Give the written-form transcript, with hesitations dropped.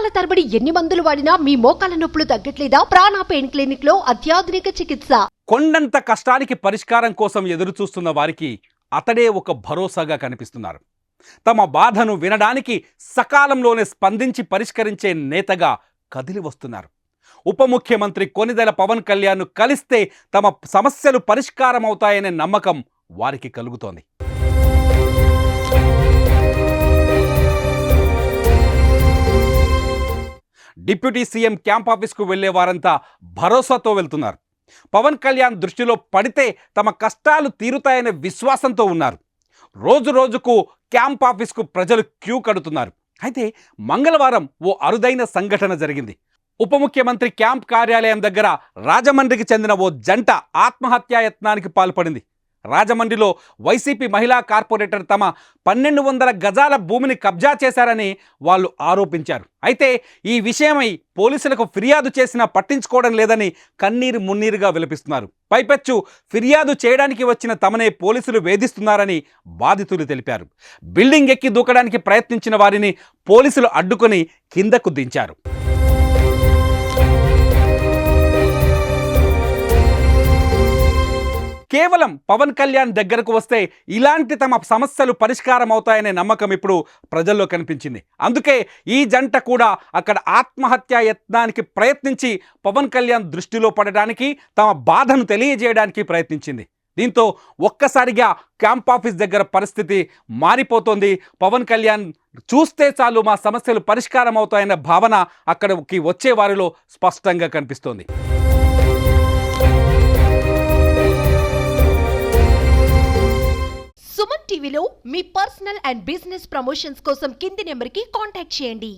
నెలల తరబడి ఎన్ని మందులు వాడినా మీ మోకాల నొప్పులు తగ్గట్లేదా? ప్రాణ పెయిన్ క్లినిక్ లో అత్యాధునిక చికిత్స. కొండంత కష్టానికి పరిష్కారం కోసం ఎదురు చూస్తున్న వారికి అతడే ఒక భరోసాగా కనిపిస్తున్నారు. తమ బాధను వినడానికి సకాలంలోనే స్పందించి పరిష్కరించే నేతగా కదిలి వస్తున్నారు. ఉప ముఖ్యమంత్రి కొనిదెల పవన్ కళ్యాణ్ను కలిస్తే తమ సమస్యలు పరిష్కారం అవుతాయనే నమ్మకం వారికి కలుగుతోంది. డిప్యూటీ సీఎం క్యాంప్ ఆఫీస్కు వెళ్లే వారంతా భరోసాతో వెళ్తున్నారు. పవన్ కళ్యాణ్ దృష్టిలో పడితే తమ కష్టాలు తీరుతాయనే విశ్వాసంతో ఉన్నారు. రోజు రోజుకు క్యాంప్ ఆఫీస్కు ప్రజలు క్యూ కడుతున్నారు. అయితే మంగళవారం ఓ అరుదైన సంఘటన జరిగింది. ఉప ముఖ్యమంత్రి క్యాంప్ కార్యాలయం దగ్గర రాజమండ్రికి చెందిన ఓ జంట ఆత్మహత్యాయత్నానికి పాల్పడింది. రాజమండ్రిలో వైసీపీ మహిళా కార్పొరేటర్ తమ 1200 గజాల భూమిని కబ్జా చేశారని వాళ్ళు ఆరోపించారు. అయితే ఈ విషయమై పోలీసులకు ఫిర్యాదు చేసినా పట్టించుకోవడం లేదని కన్నీరు మున్నీరుగా విలపిస్తున్నారు. పైపెచ్చు ఫిర్యాదు చేయడానికి వచ్చిన తమనే పోలీసులు వేధిస్తున్నారని బాధితులు తెలిపారు. బిల్డింగ్ ఎక్కి దూకడానికి ప్రయత్నించిన వారిని పోలీసులు అడ్డుకొని కిందకు దించారు. కేవలం పవన్ కళ్యాణ్ దగ్గరకు వస్తే ఇలాంటి తమ సమస్యలు పరిష్కారం అవుతాయనే నమ్మకం ఇప్పుడు ప్రజల్లో కనిపించింది. అందుకే ఈ జంట కూడా అక్కడ ఆత్మహత్యా యత్నానికి ప్రయత్నించి పవన్ కళ్యాణ్ దృష్టిలో పడడానికి, తమ బాధను తెలియజేయడానికి ప్రయత్నించింది. దీంతో ఒక్కసారిగా క్యాంప్ ఆఫీస్ దగ్గర పరిస్థితి మారిపోతోంది. పవన్ కళ్యాణ్ చూస్తే చాలు మా సమస్యలు పరిష్కారం అవుతాయన్న భావన అక్కడికి వచ్చే వారిలో స్పష్టంగా కనిపిస్తోంది. సుమన్ టీవీలో మీ పర్సనల్ అండ్ బిజినెస్ ప్రమోషన్స్ కోసం కింది నెంబర్కి కాంటాక్ట్ చేయండి.